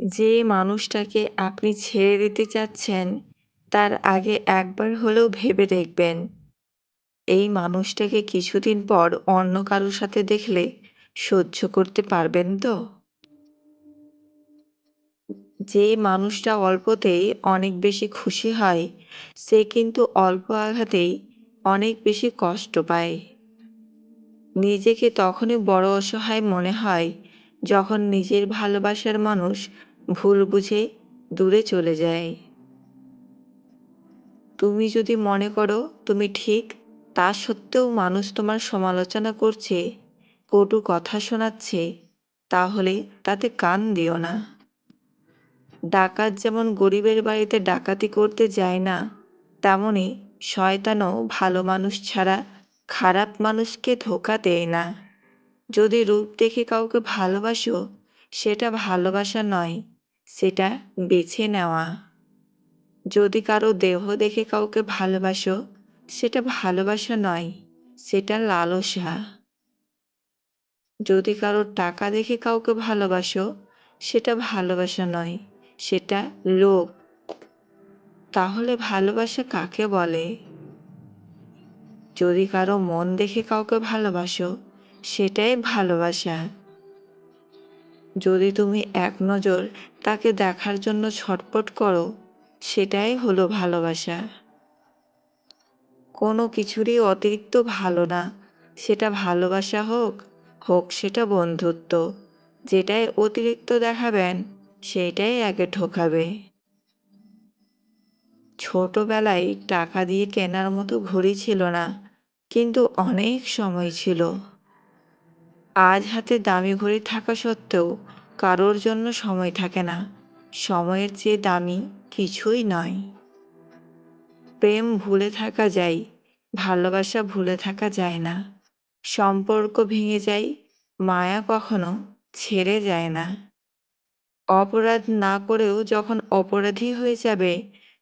যে মানুষটাকে আপনি ছেড়ে দিতে চাচ্ছেন, তার আগে একবার হলেও ভেবে দেখবেন, এই মানুষটাকে কিছুদিন পর অন্য কারো সাথে দেখলে সহ্য করতে পারবেন তো? যে মানুষটা অল্পতেই অনেক বেশি খুশি হয়, সে কিন্তু অল্প আঘাতেই অনেক বেশি কষ্ট পায়। নিজেকে তখনই বড় অসহায় মনে হয়, যখন নিজের ভালোবাসার মানুষ ভুল বুঝে দূরে চলে যায়। তুমি যদি মনে করো তুমি ঠিক, তা সত্ত্বেও মানুষ তোমার সমালোচনা করছে, কটু কথা শোনাচ্ছে, তাহলে তাতে কান দিও না। ডাকাত যেমন গরিবের বাড়িতে ডাকাতি করতে যায় না, তেমনি শয়তানও ভালো মানুষ ছাড়া খারাপ মানুষকে ধোঁকা দেয় না। যদি রূপ দেখে কাউকে ভালোবাসো, সেটা ভালোবাসা নয়, সেটা বেছে নেওয়া। যদি কারো দেহ দেখে কাউকে ভালোবাসো, সেটা ভালোবাসা নয়, সেটা লালসা। যদি কারো টাকা দেখে কাউকে ভালোবাসো, সেটা ভালোবাসা নয়, সেটা লোভ। তাহলে ভালোবাসা কাকে বলে? যদি কারো মন দেখে কাউকে ভালোবাসো, সেটাই ভালোবাসা। যদি তুমি এক নজর তাকে দেখার জন্য ছটফট করো, সেটাই হলো ভালোবাসা। কোনো কিছুরই অতিরিক্ত ভালো না, সেটা ভালোবাসা হোক, হোক সেটা বন্ধুত্ব। যেটাই অতিরিক্ত দেখাবেন, সেটাই আগে ঠকাবে। ছোটবেলায় টাকা দিয়ে কেনার মতো ঘড়ি ছিল না, কিন্তু অনেক সময় ছিল। আজ হাতে দামি ঘড়ি থাকা সত্ত্বেও কারোর জন্য সময় থাকে না। সময়ের চেয়ে দামি কিছুই নয়। প্রেম ভুলে থাকা যায়, ভালোবাসা ভুলে থাকা যায় না। সম্পর্ক ভেঙে যায়, মায়া কখনো ছেড়ে যায় না। অপরাধ না করেও যখন অপরাধী হয়ে যাবে,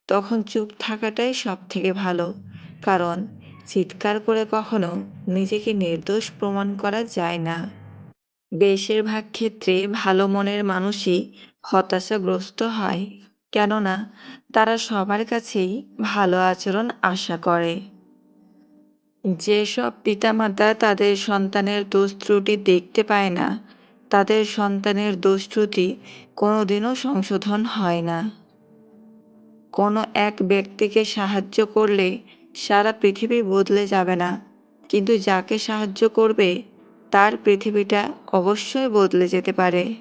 তখন চুপ থাকাটাই সবথেকে ভালো। কারণ চিৎকার করে কখনো নিজেকে নির্দোষ প্রমাণ করা যায় না। বেশিরভাগ ক্ষেত্রে ভালো মনের মানুষই হতাশাগ্রস্ত হয়, কেননা তারা সবার কাছেই ভালো আচরণ আশা করে। যেসব পিতামাতা তাদের সন্তানের দোষ ত্রুটি দেখতে পায় না, তাদের সন্তানের দোষ ত্রুটি কোনোদিনও সংশোধন হয় না। কোনো এক ব্যক্তিকে সাহায্য করলে সারা পৃথিবী বদলে যাবে না, কিন্তু যাকে সাহায্য করবে তার পৃথিবীটা অবশ্যই বদলে যেতে পারে।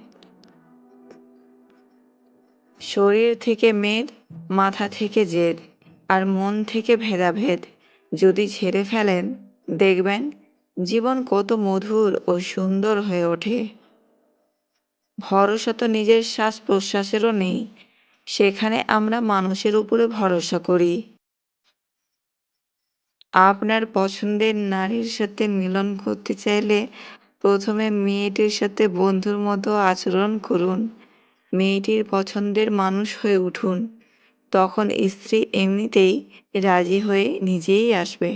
শরীর থেকে মেদ, মাথা থেকে জেদ, আর মন থেকে ভেদাভেদ যদি ঝেড়ে ফেলেন, দেখবেন জীবন কত মধুর ও সুন্দর হয়ে ওঠে। ভরসা তো নিজের শ্বাস প্রশ্বাসেরও নেই, সেখানে আমরা মানুষের উপরে ভরসা করি। আপনার পছন্দের নারীর সাথে মিলন করতে চাইলে প্রথমে মেয়েটির সাথে বন্ধুর মতো আচরণ করুন। মেয়েটির পছন্দের মানুষ হয়ে উঠুন। তখন স্ত্রী এমনিতেই রাজি হয়ে নিজেই আসবে।